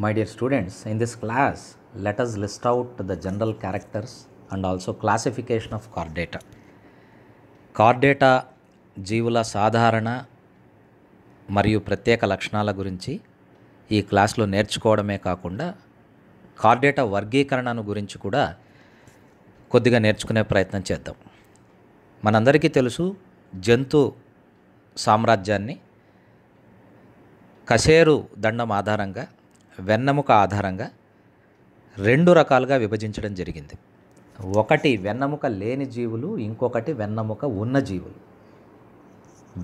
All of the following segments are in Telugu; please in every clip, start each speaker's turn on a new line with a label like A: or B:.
A: My dear students, in this class, let us list out the general characters and also classification of chordata. Chordata జీవుల సాధారణ మరియు ప్రత్యేక లక్షణాల గురించి ఈ క్లాస్లో నేర్చుకోవడమే కాకుండా కార్డేటా వర్గీకరణను గురించి కూడా కొద్దిగా నేర్చుకునే ప్రయత్నం చేద్దాం. మనందరికీ తెలుసు, జంతు సామ్రాజ్యాన్ని కశేరు దండం ఆధారంగా, వెన్నెముక ఆధారంగా రెండు రకాలుగా విభజించడం జరిగింది. ఒకటి వెన్నెముక లేని జీవులు, ఇంకొకటి వెన్నెముక ఉన్న జీవులు.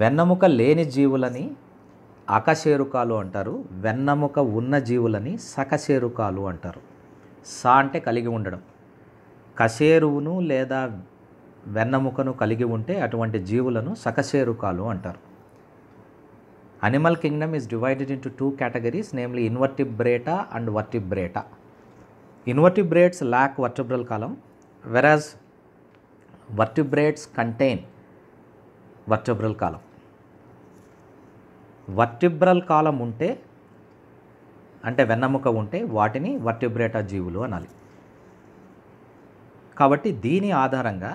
A: వెన్నెముక లేని జీవులని అకశేరుకాలు అంటారు, వెన్నెముక ఉన్న జీవులని సకశేరుకాలు అంటారు. సా అంటే కలిగి ఉండడం, కశేరువును లేదా వెన్నెముకను కలిగి ఉంటే అటువంటి జీవులను సకశేరుకాలు అంటారు. Animal kingdom is divided into two categories, namely invertebrata and vertebrata. Invertebrates lack vertebral column, whereas vertebrates contain vertebral column. Vertebral column ఉంటే అంటే వెన్నెముక ఉంటే వాటిని వర్టిబ్రేటా జీవులు అనాలి. కాబట్టి దీని ఆధారంగా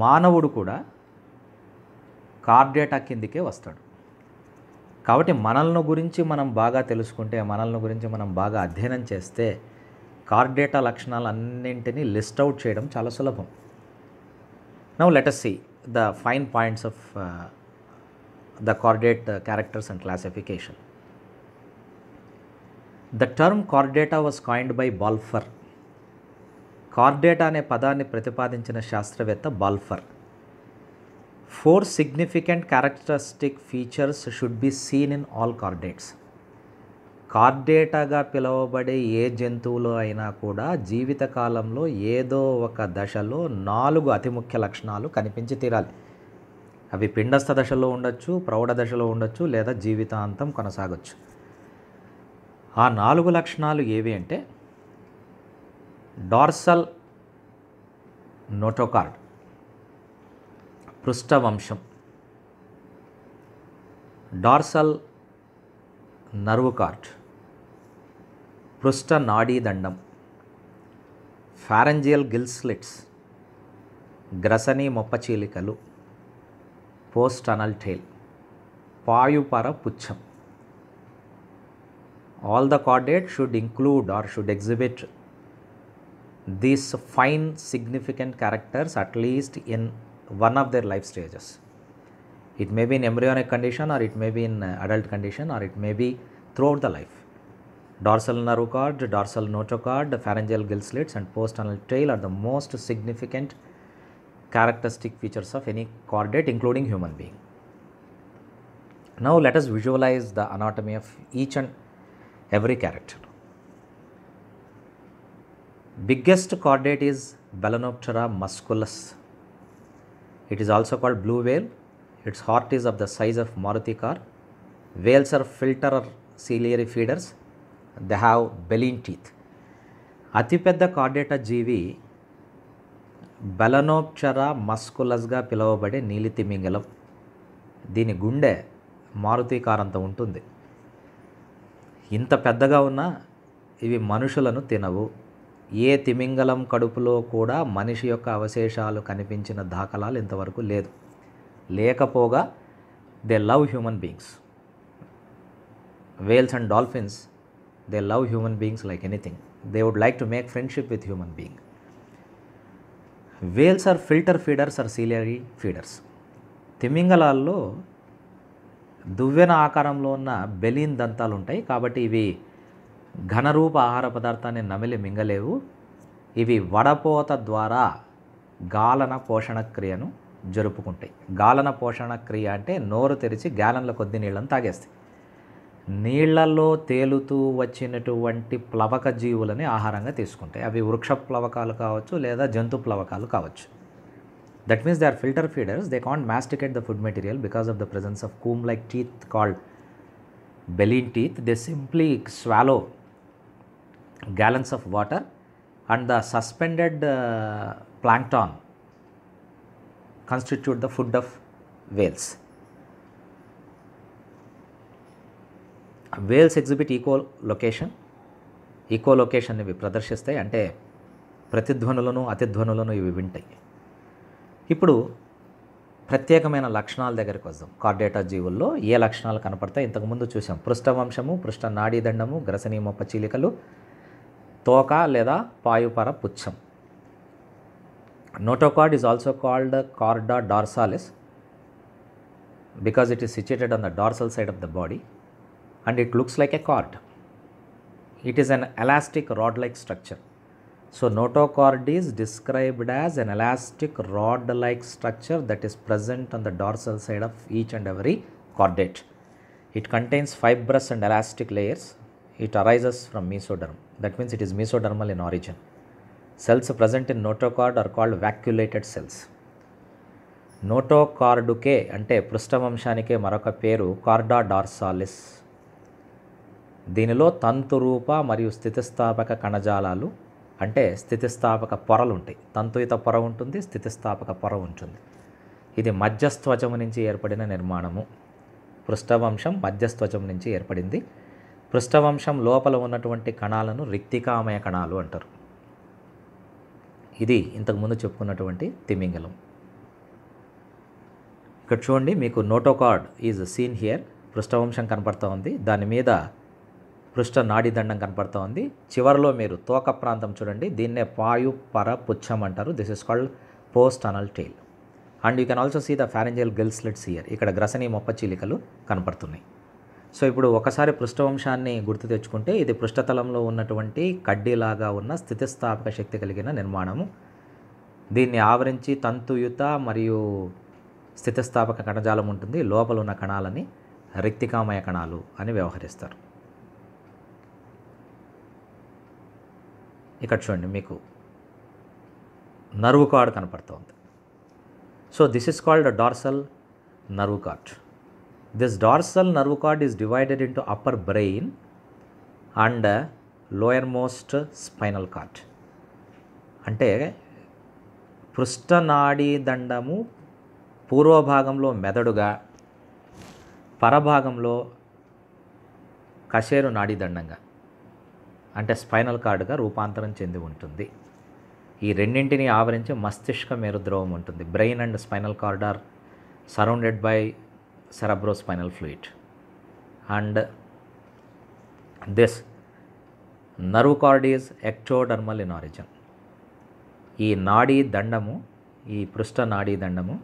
A: మానవుడు కూడా కార్డేటా కిందికే వస్తాడు. కాబట్టి మనల్ని గురించి మనం బాగా తెలుసుకుంటే, మనల్ని గురించి మనం బాగా అధ్యయనం చేస్తే కార్డేటా లక్షణాలన్నింటినీ లిస్ట్ అవుట్ చేయడం చాలా సులభం. Now let us see the fine points of the chordate characters and classification. The term chordata was coined by Balfour. Chordata అనే పదాన్ని ప్రతిపాదించిన శాస్త్రవేత్త Balfour. 4 significant characteristic features should be seen in all chordates. కార్డేటాగా పిలువబడే ఏ జంతువులో అయినా కూడా జీవితకాలంలో ఏదో ఒక దశలో 4 అతి ముఖ్య లక్షణాలు కనిపించి తీరాలి. అవి పిండస్థ దశలో ఉండొచ్చు, ప్రౌఢ దశలో ఉండొచ్చు, లేదా జీవితాంతం కొనసాగొచ్చు. ఆ 4 లక్షణాలు ఏవి అంటే డార్సల్ నోటోకార్డ్, పృష్ఠవంశం, డార్సల్ నర్వ్ కార్డ్, పృష్ఠ నాడీదండం, ఫారెంజియల్ గిల్ స్లిట్స్, గ్రసనీ మొప్పచీలికలు, పోస్ట్ అనల్ టైల్, పాయుపర పుచ్చం. All the chordates should include or should exhibit these fine significant characters at least in one of their life stages. It may be in embryonic condition, or it may be in adult condition, or it may be throughout the life. Dorsal nerve cord, dorsal notochord, pharyngeal gill slits and post-anal tail are the most significant characteristic features of any chordate, including human being. Now let us visualize the anatomy of each and every character. Biggest chordate is Balanoptera musculus. It is also called blue whale. Its heart is of the size of Maruti car. Whales are filter or ciliary feeders. They have baleen teeth. అతిపెద్ద కార్డేటా జీవి బెలనోప్టెరా మస్కులస్గా పిలువబడే నీలి తిమింగలం. దీని గుండె మారుతి కార్ అంత ఉంటుంది. ఇంత పెద్దగా ఉన్నా ఇవి మనుషులను తినవు. ఏ తిమింగలం కడుపులో కూడా మనిషి యొక్క అవశేషాలు కనిపించిన దాఖలాలు ఇంతవరకు లేదు. లేకపోగా they love human beings. Whales and dolphins, they love human beings like anything. They would like to make friendship with human being. Whales are filter feeders or ciliary feeders. తిమింగలాల్లో దువ్వెన ఆకారంలో ఉన్న బెలీన్ దంతాలు ఉంటాయి. కాబట్టి ఇవి ఘనరూప ఆహార పదార్థాన్ని నమిలి మింగలేవు. ఇవి వడపోత ద్వారా గాలన పోషణ క్రియను జరుపుకుంటాయి. గాలన పోషణ క్రియ అంటే నోరు తెరిచి గ్యాలన్ల కొద్ది నీళ్ళను తాగేస్తాయి. నీళ్లలో తేలుతూ వచ్చినటువంటి ప్లవక జీవులని ఆహారంగా తీసుకుంటాయి. అవి వృక్ష ప్లవకాలు కావచ్చు, లేదా జంతు ప్లవకాలు కావచ్చు. That means they are filter feeders. They can't masticate the food material because of the presence of comb-like teeth called baleen teeth. They simply swallow gallons of water, and the suspended plankton constitute the food of whales. Whales exhibit echolocation ఇవి ప్రదర్శిస్తాయి, అంటే ప్రతిధ్వనులను అతిధ్వనులను ఇవి వింటాయి. ఇప్పుడు ప్రత్యేకమైన లక్షణాల దగ్గరికి వద్దాం. కార్డేటా జీవుల్లో ఏ లక్షణాలు కనపడతాయి? ఇంతకుముందు చూసాం. పృష్ఠవంశము, పృష్ఠ నాడీదండము, గ్రసనీ మొప్ప చీలికలు, తోక లేదా పాయుపర పుచ్చం. Notochord is also called chorda dorsalis because it is situated on the dorsal side of the body and it looks like a cord. It is an elastic rod-like structure. So notochord is described as an elastic rod-like structure that is present on the dorsal side of each and every chordate. It contains fibrous and elastic layers. It arises from mesoderm. That means it is mesodermal in origin. Cells present in notochord are called vacuolated cells. నోటోకార్డుకే అంటే పృష్ఠవంశానికే మరొక పేరు కార్డా డార్సాలిస్. దీనిలో తంతురూప మరియు స్థితిస్థాపక కణజాలాలు అంటే స్థితిస్థాపక పొరలు ఉంటాయి. తంతుయుత పొర ఉంటుంది, స్థితిస్థాపక పొర ఉంటుంది. ఇది మధ్యస్త్వచము నుంచి ఏర్పడిన నిర్మాణము. పృష్ఠవంశం మధ్యస్త్వచం నుంచి ఏర్పడింది. పృష్ఠవంశం లోపల ఉన్నటువంటి కణాలను రిక్తికామయ కణాలు అంటారు. ఇది ఇంతకుముందు చెప్పుకున్నటువంటి తిమింగలం. ఇక్కడ చూడండి, మీకు నోటోకార్డ్ ఈజ్ సీన్ హియర్. పృష్ఠవంశం కనపడుతూ ఉంది, దాని మీద పృష్ఠ నాడీదండం కనపడుతూ ఉంది. చివరిలో మీరు తోక ప్రాంతం చూడండి, దీన్నే పాయుపర పుచ్చం అంటారు. This is called post anal tail. And you can also see the pharyngeal gill slits here. ఇక్కడ గ్రసనీ మొప్ప చీలికలు కనపడుతున్నాయి. సో ఇప్పుడు ఒకసారి పృష్ఠవంశాన్ని గుర్తు తెచ్చుకుంటే ఇది పృష్ఠతలంలో ఉన్నటువంటి కడ్డీలాగా ఉన్న స్థితిస్థాపక శక్తి కలిగిన నిర్మాణము. దీన్ని ఆవరించి తంతుయుత మరియు స్థితిస్థాపక కణజాలం ఉంటుంది. లోపల ఉన్న కణాలని రిక్తికామయ కణాలు అని వ్యవహరిస్తారు. ఇక్కడ చూడండి, మీకు నర్వ్ కార్డ్ కనపడుతుంది. So this is called dorsal nerve card. This dorsal nerve card is divided into upper brain and lower most spinal cord. అంటే పృష్ఠనాడీ దండము పూర్వభాగంలో మెదడుగా, పరభాగంలో కశేరు నాడీదండంగా అంటే స్పైనల్ కార్డుగా రూపాంతరం చెంది ఉంటుంది. ఈ రెండింటిని ఆవరించి మస్తిష్క మేరుద్రవం ఉంటుంది. Brain and spinal card or surrounded by cerebrospinal fluid and this nerve cord is ectodermal in origin. ఈ నాడీ దండము, ఈ పృష్ఠ నాడీ దండము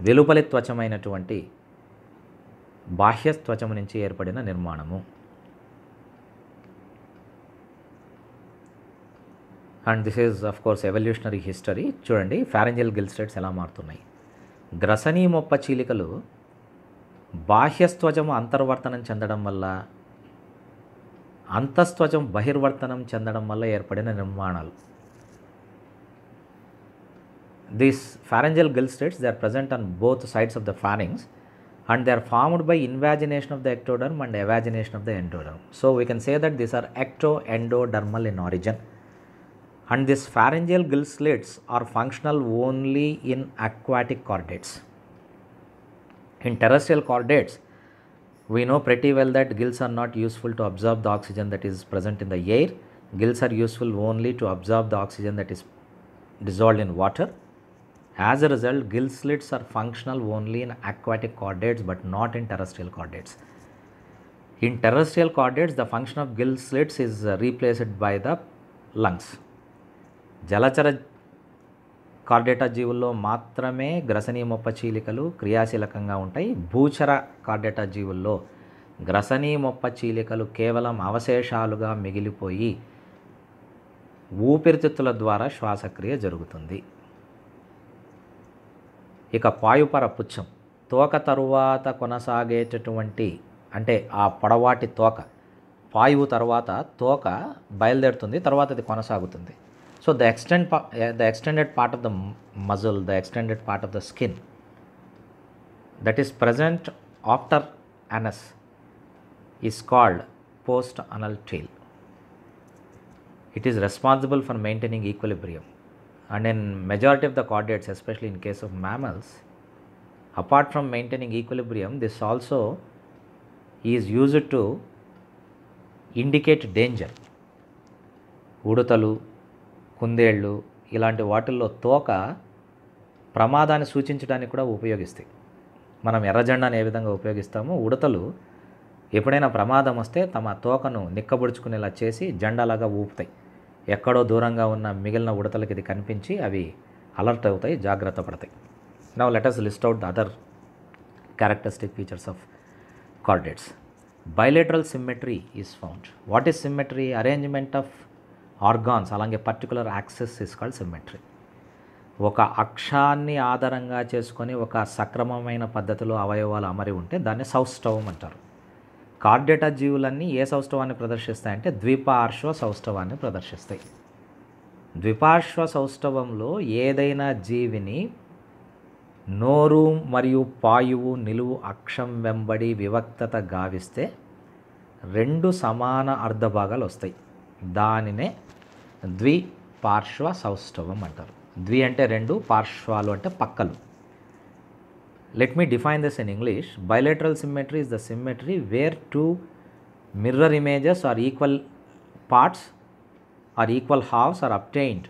A: వెలుపలి త్వచమైనటువంటి బాహ్య త్వచము నుంచి ఏర్పడిన నిర్మాణము. And this is of course evolutionary history. చూడండి ఫారెంజియల్ గిల్ స్లిట్స్ ఎలా మారుతున్నాయి. గ్రసనీ మొప్ప చీలికలు బాహ్యస్త్వచము అంతర్వర్తనం చెందడం వల్ల, అంతస్త్వచం బహిర్వర్తనం చెందడం వల్ల ఏర్పడిన నిర్మాణాలు. These pharyngeal gill slits, they are present on both sides of the pharynx and they are formed by invagination of the ectoderm and evagination of the endoderm. So we can say that these are ectoendodermal in origin. And these pharyngeal gill slits are functional only in aquatic chordates. In terrestrial chordates, we know pretty well that gills are not useful to absorb the oxygen that is present in the air. Gills are useful only to absorb the oxygen that is dissolved in water. As a result, gill slits are functional only in aquatic chordates but not in terrestrial chordates. In terrestrial chordates, the function of gill slits is replaced by the lungs. జలచర కార్డేటా జీవుల్లో మాత్రమే గ్రసనీ మొప్ప చీలికలు క్రియాశీలకంగా ఉంటాయి. భూచర కార్డేటా జీవుల్లో గ్రసనీ మొప్ప చీలికలు కేవలం అవశేషాలుగా మిగిలిపోయి ఊపిరితిత్తుల ద్వారా శ్వాసక్రియ జరుగుతుంది. ఇక పాయుపర పుచ్చం తోక తరువాత కొనసాగేటటువంటి, అంటే ఆ పొడవాటి తోక, పాయువు తర్వాత తోక బయలుదేరుతుంది, తర్వాత అది కొనసాగుతుంది. So the extended part of the muzzle, the extended part of the skin that is present after anus is called post-anal tail. It is responsible for maintaining equilibrium, and in majority of the chordates, especially in case of mammals, apart from maintaining equilibrium, this also is used to indicate danger. ఉడతలు, కుందేళ్ళు ఇలాంటి వాటిల్లో తోక ప్రమాదాన్ని సూచించడానికి కూడా ఉపయోగిస్తాయి. మనం ఎర్రజెండాను ఏ విధంగా ఉపయోగిస్తామో ఉడతలు ఎప్పుడైనా ప్రమాదం వస్తే తమ తోకను నిక్కబొడుచుకునేలా చేసి జెండాలాగా ఊపుతాయి. ఎక్కడో దూరంగా ఉన్న మిగిలిన ఉడతలకి ఇది కనిపించి అవి అలర్ట్ అవుతాయి, జాగ్రత్త పడతాయి. Now let us list out the other characteristic features of chordates. Bilateral symmetry is found. What is symmetry? Arrangement of organs along a particular axis is called symmetry. ఒక అక్షాన్ని ఆధారంగా చేసుకొని ఒక సక్రమమైన పద్ధతిలో అవయవాలు అమరి ఉంటే దాన్ని సౌష్ఠవం అంటారు. కార్డేటా జీవులన్నీ ఏ సౌష్ఠవాన్ని ప్రదర్శిస్తాయంటే ద్విపార్శ్వ సౌష్ఠవాన్ని ప్రదర్శిస్తాయి. ద్విపార్శ్వ సౌష్ఠవంలో ఏదైనా జీవిని నోరు మరియు పాయువు నిలువు అక్షం వెంబడి వివక్తత గావిస్తే 2 సమాన అర్ధభాగాలు వస్తాయి. దానినే ద్విపార్శ్వ సౌష్ఠవం అంటారు. ద్వి అంటే 2, పార్శ్వాలు అంటే పక్కలు. Let me define this in English. Bilateral symmetry is the symmetry where 2 mirror images are equal parts or equal halves are obtained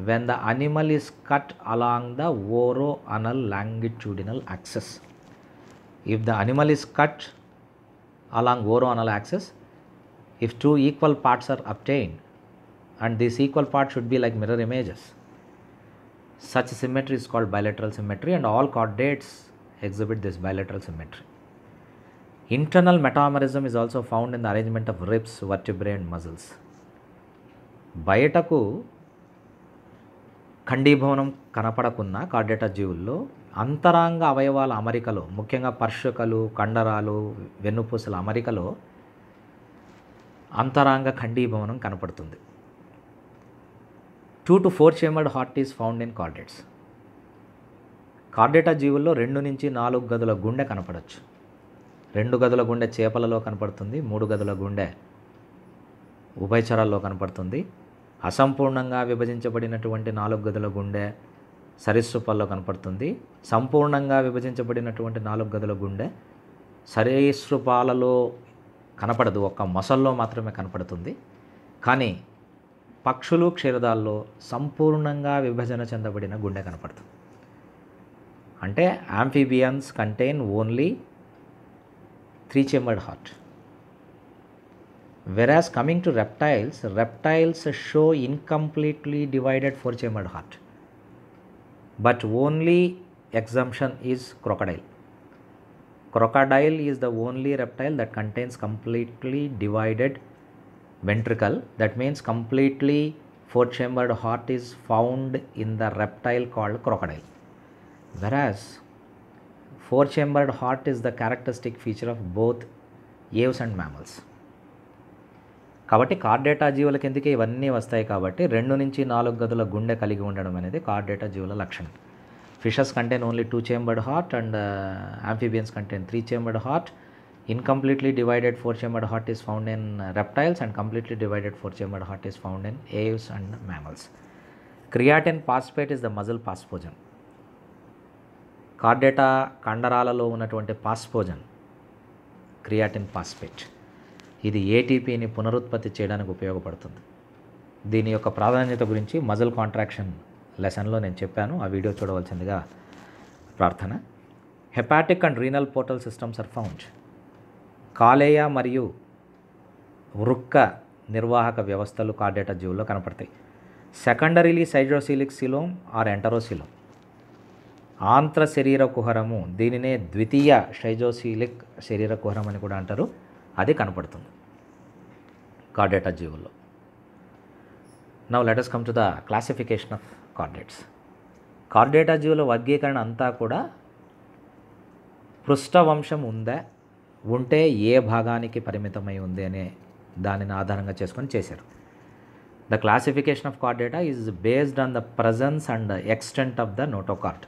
A: when the animal is cut along the oro-anal longitudinal axis. If the animal is cut along oro-anal axis, if 2 equal parts are obtained, and these equal parts should be like mirror images, such symmetry is called bilateral symmetry, and all chordates exhibit this bilateral symmetry. Internal metamerism is also found in the arrangement of ribs, vertebrae and muscles. బయటకు ఖండీభవనం కనపడకున్న కార్డేటా జీవుల్లో అంతరాంగ అవయవాల అమరికలో, ముఖ్యంగా పర్షకలు, కండరాలు, వెన్నుపూసల అమరికలో అంతరాంగ ఖండీభవనం కనపడుతుంది. 2 to 4 chambered heart is found in chordates. Chordata జీవుల్లో 2 నుంచి 4 గదుల గుండె కనపడవచ్చు. 2 గదుల గుండె చేపలలో కనపడుతుంది, 3 గదుల గుండె ఉభయచరాల్లో కనపడుతుంది. అసంపూర్ణంగా విభజించబడినటువంటి 4 గదుల గుండె సరీసృపాల్లో కనపడుతుంది. సంపూర్ణంగా విభజించబడినటువంటి 4 గదుల గుండె సరీసృపాలలో కనపడదు, ఒక్క మొసల్లో మాత్రమే కనపడుతుంది. కానీ పక్షులు, క్షీరదాల్లో సంపూర్ణంగా విభజన చెందబడిన గుండె కనపడుతుంది. అంటే amphibians contain only 3 chambered heart. Whereas coming to reptiles show incompletely divided 4 chambered heart. But only exemption is crocodile. Crocodile is the only reptile that contains completely divided ventricle. That means completely 4 chambered heart is found in the reptile called crocodile. Whereas 4 chambered heart is the characteristic feature of both aves and mammals. కాబట్టి కార్డేటా జీవుల కిందకి ఇవన్నీ వస్తాయి. కాబట్టి 2 నుంచి 4 గదుల గుండె కలిగి ఉండడం అనేది కార్డేటా జీవుల లక్షణం. Fishes contain only 2 chambered heart and amphibians contain 3 chambered heart. Incompletely divided 4 chambered heart is found in reptiles and completely divided 4 chambered heart is found in aves and mammals. Creatine phosphate is the muscle phosphogen. Chordata కండరాలలో ఉన్నటువంటి పాస్పోజన్ క్రియాటిన్ ఫాస్ఫేట్. ఇది ఏటీపీని పునరుత్పత్తి చేయడానికి ఉపయోగపడుతుంది. దీని యొక్క ప్రాధాన్యత గురించి మజిల్ కాంట్రాక్షన్ లెసన్లో నేను చెప్పాను, ఆ వీడియో చూడవలసిందిగా ప్రార్థన. Hepatic and renal portal systems are found. కాలేయ మరియు వృక్క నిర్వాహక వ్యవస్థలు కార్డేటా జీవుల్లో కనపడతాయి. సెకండరీలీ సైజోసిలిక్ సిలోమ్ ఆర్ ఎంటరోసిలోమ్. ఆంత్ర శరీర కుహరము, దీనినే ద్వితీయ షైజోసిలిక్ శరీర కుహరం అని కూడా అంటారు, అది కనపడుతుంది కార్డేటా జీవుల్లో. Now let us come to the classification of chordates. Chordata జీవుల వర్గీకరణ అంతా కూడా పృష్ఠవంశం ఉంటే ఏ భాగానికి పరిమితమై ఉంది అనే దానిని ఆధారంగా చేసుకొని చేశారు. The classification of Chordata is based on the presence and extent of the notochord.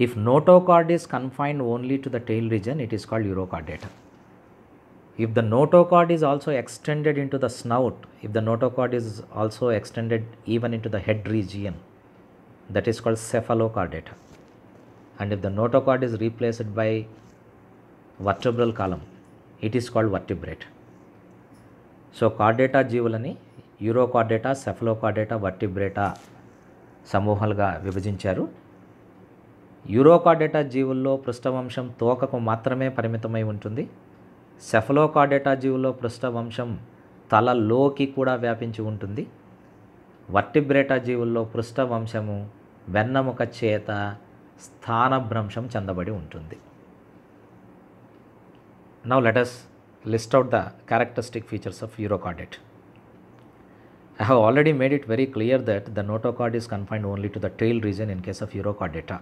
A: If notochord is confined only to the tail region, it is called urochordata. If the notochord is also extended into the snout, if the notochord is also extended even into the head region, that is called cephalochordata. And if the notochord is replaced by vertebral column, it is called vertebrate. So Chordata జీవులని యూరోకార్డేటా, సెఫలోకార్డేటా, వర్టిబ్రేటా సమూహాలుగా విభజించారు. యూరోకార్డేటా జీవుల్లో పృష్ఠవంశం తోకకు మాత్రమే పరిమితమై ఉంటుంది. సెఫలోకార్డేటా జీవుల్లో పృష్ఠవంశం తలలోకి కూడా వ్యాపించి ఉంటుంది. వర్టిబ్రేటా జీవుల్లో పృష్ఠవంశము వెన్నెముక చేత స్థానభ్రంశం చెందబడి ఉంటుంది. Now let us list out the characteristic features of Urochordate. I have already made it very clear that the notochord is confined only to the tail region in case of Urochordata.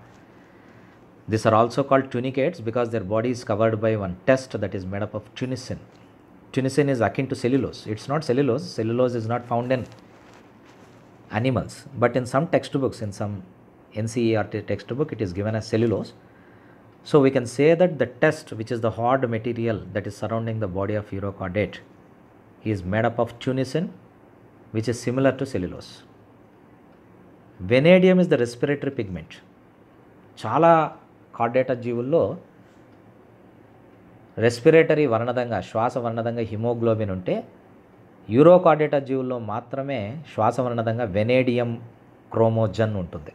A: These are also called tunicates because their body is covered by one test that is made up of tunicin. Tunicin is akin to cellulose. It's not cellulose. Cellulose is not found in animals, but in some textbooks, in some NCERT textbook, it is given as cellulose. So we can say that the test, which is the hard material that is surrounding the body of Urochordate, is made up of tunicin, which is similar to cellulose. Vanadium is the respiratory pigment. చాలా కార్డేటా జీవుల్లో రెస్పిరేటరీ వర్ణదంగా, శ్వాస వర్ణదంగా హిమోగ్లోబిన్ ఉంటే, యూరోకార్డేటా జీవుల్లో మాత్రమే శ్వాస వర్ణదంగా వెనేడియం క్రోమోజన్ ఉంటుంది.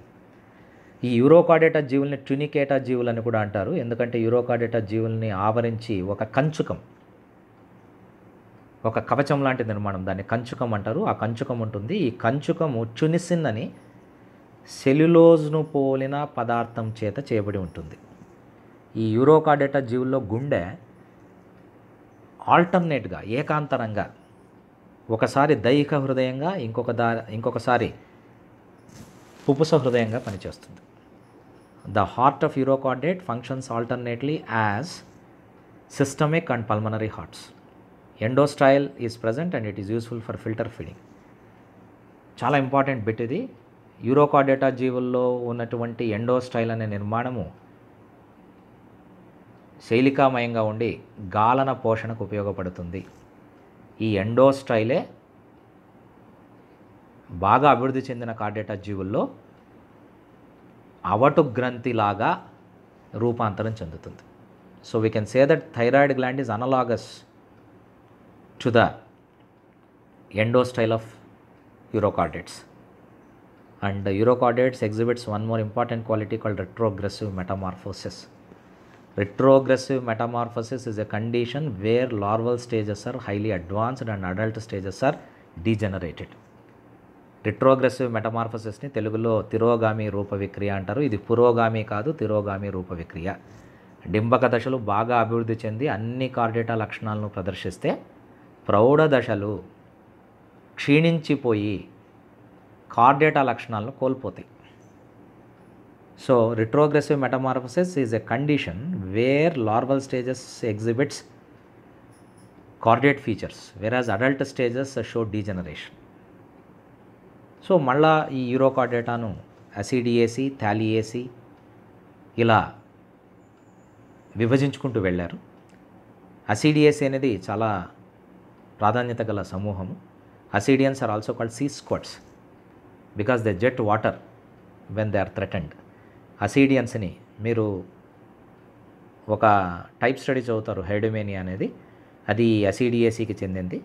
A: ఈ యూరోకార్డేటా జీవుల్ని ట్యూనికేటా జీవులని కూడా అంటారు. ఎందుకంటే యూరోకార్డేటా జీవుల్ని ఆవరించి ఒక కంచుకం, ఒక కవచం లాంటి నిర్మాణం, దాన్ని కంచుకం అంటారు. ఆ కంచుకం ఉంటుంది. ఈ కంచుకము ట్యూనిసిన్ అని సెల్యులోజ్ను పోలిన పదార్థం చేత చేయబడి ఉంటుంది. ఈ యూరోకార్డేటా జీవుల్లో గుండె ఆల్టర్నేట్గా, ఏకాంతరంగా, ఒకసారి దైహిక హృదయంగా, ఇంకొకసారి పుపుస హృదయంగా పనిచేస్తుంది. The heart of Urochordate functions alternately as systemic and pulmonary hearts. Endostyle is present and it is useful for filter feeding. చాలా ఇంపార్టెంట్ బిట్ ఇది. యూరోకార్డేటా జీవుల్లో ఉన్నటువంటి ఎండోస్టైల్ అనే నిర్మాణము శైలికామయంగా ఉండి గాలన పోషణకు ఉపయోగపడుతుంది. ఈ ఎండోస్టైలే బాగా అభివృద్ధి చెందిన కార్డేటా జీవుల్లో అవటు గ్రంథిలాగా రూపాంతరం చెందుతుంది. So we can say that thyroid gland is analogous to the endostyle of urochordates. And urochordates exhibits one more important quality called retrogressive metamorphosis. Retrogressive metamorphosis is a condition where larval stages are highly advanced and adult stages are degenerated. Retrogressive మెటమార్ఫసిస్ని తెలుగులో తిరోగామి రూప విక్రియ అంటారు. ఇది పురోగామి కాదు, తిరోగామి రూప విక్రియ. డింబక దశలు బాగా అభివృద్ధి చెంది అన్ని కార్డేటా లక్షణాలను ప్రదర్శిస్తే, ప్రౌఢ దశలు క్షీణించిపోయి కార్డేటా లక్షణాలను కోల్పోతాయి. So retrogressive metamorphosis is a condition where larval stages exhibits chordate features, whereas adult stages show degeneration. So మళ్ళా ఈ యూరోకార్డేటాను అసిడియేసి, థాలియేసి ఇలా విభజించుకుంటూ వెళ్ళారు. అసిడియేసి అనేది చాలా ప్రాధాన్యత గల సమూహము. Ascidians are also called sea squirts because they jet water when they are threatened. అసిడియన్స్ని మీరు ఒక టైప్ స్టడీ చదువుతారు, హైడోమేనియా అనేది, అది అసిడియేసికి చెందింది.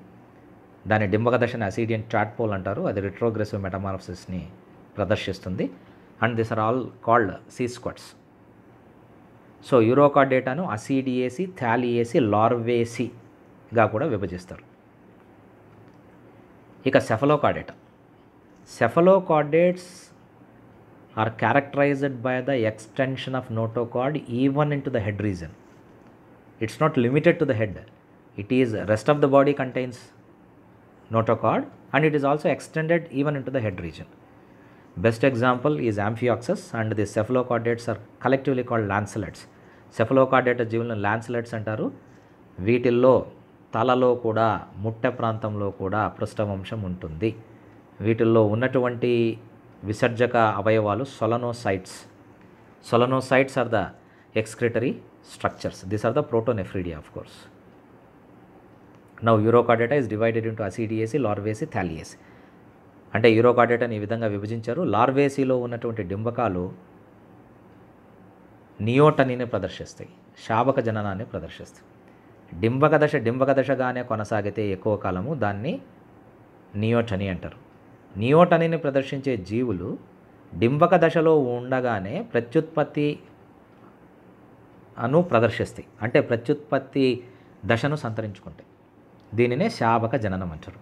A: దాని డింబక దశని అసిడియన్ చాట్పోల్ అంటారు. అది రిట్రోగ్రెసివ్ మెటమార్ఫసిస్ని ప్రదర్శిస్తుంది. And this are all called sea squirts. So యూరోకార్డేటాను అసిడియేసి, థాలియేసి, లార్వేసిగా కూడా విభజిస్తారు. ఇక Cephalochordata. Cephalochordates are characterized by the extension of notochord even into the head region. It's not limited to the head. It is rest of the body contains notochord and it is also extended even into the head region. Best example is Amphioxus and the cephalochordates are collectively called lancelets. Cephalochordate జీవులను lancelets అంటారు. వీటిల్లో తలలో కూడా, ముట్టె ప్రాంతంలో కూడా పృష్ఠవంశం ఉంటుంది. వీటిల్లో ఉన్నటువంటి విసర్జక అవయవాలు సొలనోసైట్స్. Solenocytes are the excretory structures. These are the protonephridia, of course. Now Urochordata is divided into అసిడియేసి, లార్వేసి, థాలియేసి. అంటే యూరోకార్డేటాని ఈ విధంగా విభజించారు. లార్వేసిలో ఉన్నటువంటి డింబకాలు నియోటనీని ప్రదర్శిస్తాయి, శాబక జననాన్ని ప్రదర్శిస్తాయి. డింబక దశగానే కొనసాగితే ఎక్కువ కాలము దాన్ని నియోటనీ అంటారు. నియోటనీని ప్రదర్శించే జీవులు డింబక దశలో ఉండగానే ప్రత్యుత్పత్తి ప్రదర్శిస్తాయి, అంటే ప్రత్యుత్పత్తి దశను సంతరించుకుంటాయి. దీనినే శాబక జననం అంటారు.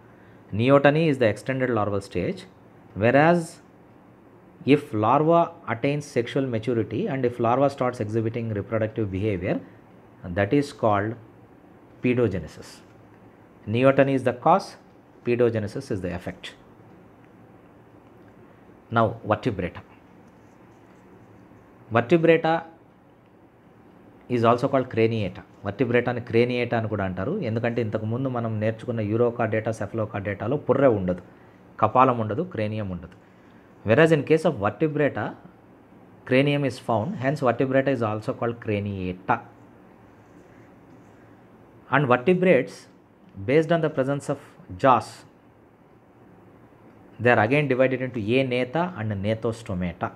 A: Neoteny is the extended larval stage, whereas if larva attains sexual maturity and if larva starts exhibiting reproductive behavior, that is called pedogenesis. Neoteny is the cause, pedogenesis is the effect. Now vertebrata. Vertebrata is also called craniata. Vertebrata ni craniata అని కూడా అంటారు. ఎందుకంటే ఇంతకుముందు మనం నేర్చుకున్న యూరోకార్డేటా, సెఫలోకార్డేటాలో పుర్రె ఉండదు, కపాలం ఉండదు, క్రేనియం ఉండదు. Whereas in case of vertebrata, cranium is found, hence vertebrata is also called craniata. And vertebrates, based on the presence of jaws, they are again divided into aneta and gnatostomata.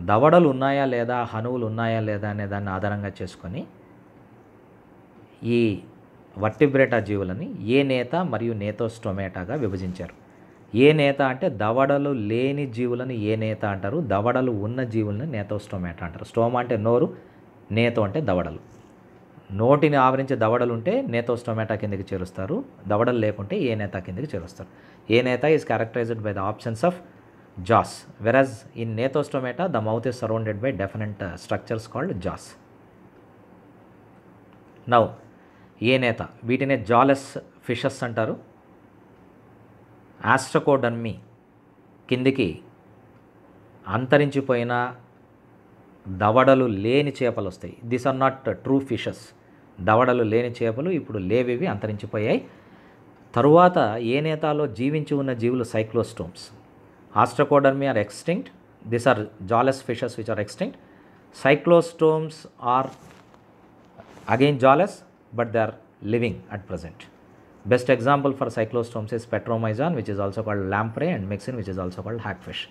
A: దవడలు ఉన్నాయా లేదా, హనువులు ఉన్నాయా లేదా అనే దాన్ని ఆధారంగా చేసుకొని ఈ వర్టిబ్రేటా జీవులని ఏ నేత మరియు నేతోస్టోమేటాగా విభజించారు. ఏ నేత అంటే దవడలు లేని జీవులను ఏ నేత అంటారు, దవడలు ఉన్న జీవులను నేతోస్టోమేటా అంటారు. స్టోమా అంటే నోరు, నేతో అంటే దవడలు. నోటిని ఆవరించే దవడలు ఉంటే నేతోస్టోమేటా కిందకి చేరుస్తారు, దవడలు లేకుంటే ఏ నేత కిందకి చేరుస్తారు. Agnatha is characterized by the absence of jaws, whereas in Gnathostomata the mouth is surrounded by definite structures called jaws. Now Agnatha, వీటినే జాలెస్ ఫిషెస్ అంటారు. ఆస్ట్రకోడర్మీ కిందికి అంతరించిపోయిన దవడలు లేని చేపలు వస్తాయి. These are not true fishes. దవడలు లేని చేపలు ఇప్పుడు లేవివి, అంతరించిపోయాయి. తరువాత ఏ నేతాలో జీవించి ఉన్న జీవులు cyclostomes. Ostracodermi are extinct, these are jawless fishes which are extinct. Cyclostomes are again jawless but they are living at present. Best example for cyclostomes is Petromyzon, which is also called lamprey, and Myxin, which is also called hagfish.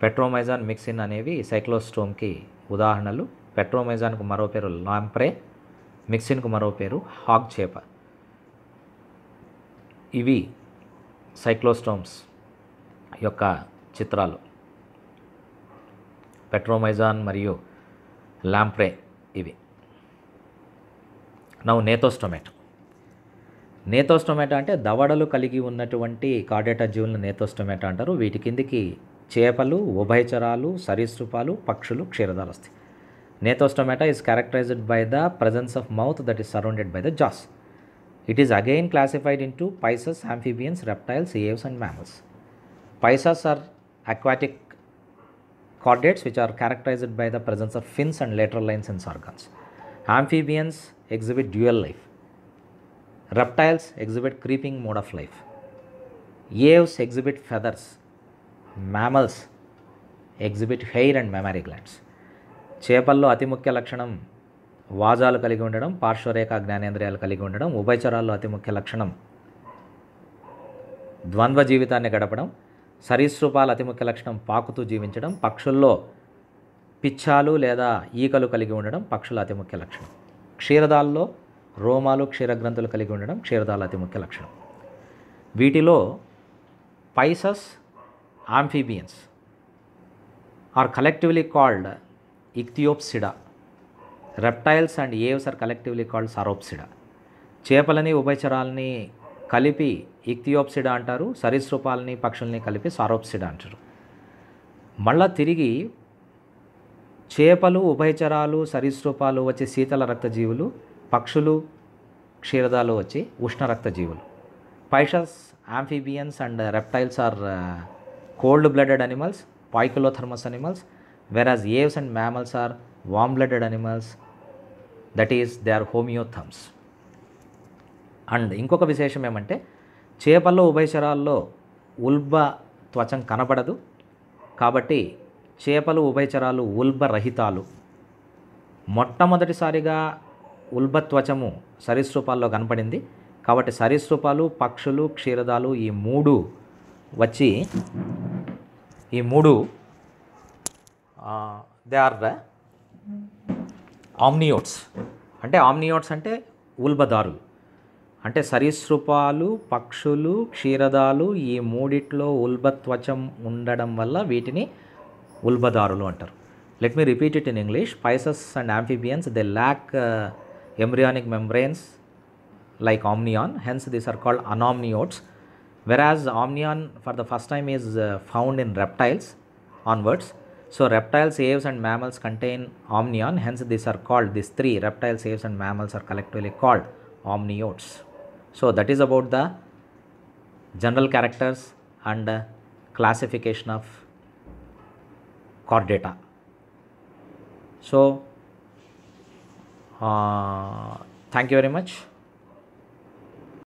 A: Petromyzon, Myxin అనేవి సైక్లోస్టోమ్కి ఉదాహరణలు. పెట్రోమైజాన్కు మరో పేరు లాంప్రే, మిక్సిన్కు మరో పేరు హాగ్ చేప. ఇవి సైక్లోస్టోమ్స్ యొక్క చిత్రాలు. పెట్రోమైజాన్ మరియు లాంప్రే ఇవి. నౌ నేతోస్టోమేటా. నేతోస్టోమేటా అంటే దవడలు కలిగి ఉన్నటువంటి కార్డేటా జీవులను నేతోస్టోమేటా అంటారు. వీటి కిందికి చేపలు, ఉభయచరాలు, సరీసృపాలు, పక్షులు, క్షీరదాలు వస్తాయి. Gnathostomata is characterized by the presence of mouth that is surrounded by the jaws. It is again classified into Pisces, amphibians, reptiles, aves and mammals. Pisces are aquatic chordates which are characterized by the presence of fins and lateral lines in organs. Amphibians exhibit dual life. Reptiles exhibit creeping mode of life. Aves exhibit feathers. Mammals exhibit hair and mammary glands. చేపల్లో అతి ముఖ్య లక్షణం వాజాలు కలిగి ఉండడం, పార్శ్వరేఖ జ్ఞానేంద్రియాలు కలిగి ఉండడం. ఉభయచరాల్లో అతి ముఖ్య లక్షణం ద్వంద్వ జీవితాన్ని గడపడం. సరీసృపాల అతి ముఖ్య లక్షణం పాకుతూ జీవించడం. పక్షుల్లో పిచ్చాలు లేదా ఈకలు కలిగి ఉండడం పక్షుల అతి ముఖ్య లక్షణం. క్షీరదాల్లో రోమాలు, క్షీరగ్రంథులు కలిగి ఉండడం క్షీరదాల అతి ముఖ్య లక్షణం. వీటిలో Pisces, amphibians are collectively called Ichthyopsida. Reptiles and aves are collectively called Sauropsida. చేపలని, ఉభయచరాలని కలిపి ఇక్థియోప్సిడా అంటారు. సరీసృపాలని, పక్షుల్ని కలిపి సారోప్సిడా అంటారు. మళ్ళా తిరిగి చేపలు, ఉభయచరాలు, సరీసృపాలు వచ్చి శీతల రక్తజీవులు, పక్షులు, క్షీరదాలు వచ్చి ఉష్ణ రక్తజీవులు. పైషస్, amphibians and reptiles are cold-blooded animals, poikilothermous animals, whereas aves and mammals are warm-blooded animals, that is they are homeotherms. And ఇంకొక విశేషం ఏమంటే చేపల్లో, ఉభయచరాల్లో ఉల్బ త్వచం కనపడదు. కాబట్టి చేపలు, ఉభయచరాలు ఉల్బరహితాలు. మొట్టమొదటిసారిగా ఉల్బత్వచము సరీసృపాల్లో కనపడింది. కాబట్టి సరీసృపాలు, పక్షులు, క్షీరదాలు ఈ మూడు దే ఆర్ ఆమ్నియోట్స్ అంటే ఉల్బదారులు, అంటే సరీసృపాలు, పక్షులు, క్షీరదాలు ఈ మూడిట్లో ఉల్బత్వచం ఉండడం వల్ల వీటిని ఉల్బదారులు అంటారు. Let me repeat it in English. Spices and amphibians, they lack embryonic membranes like amnion, hence these are called anomniotes, whereas amnion for the first time is found in reptiles onwards. So reptiles, aves and mammals contain amnion, hence these three reptiles, aves and mammals are collectively called amniotes. So that is about the general characters and classification of chordata. So thank you very much.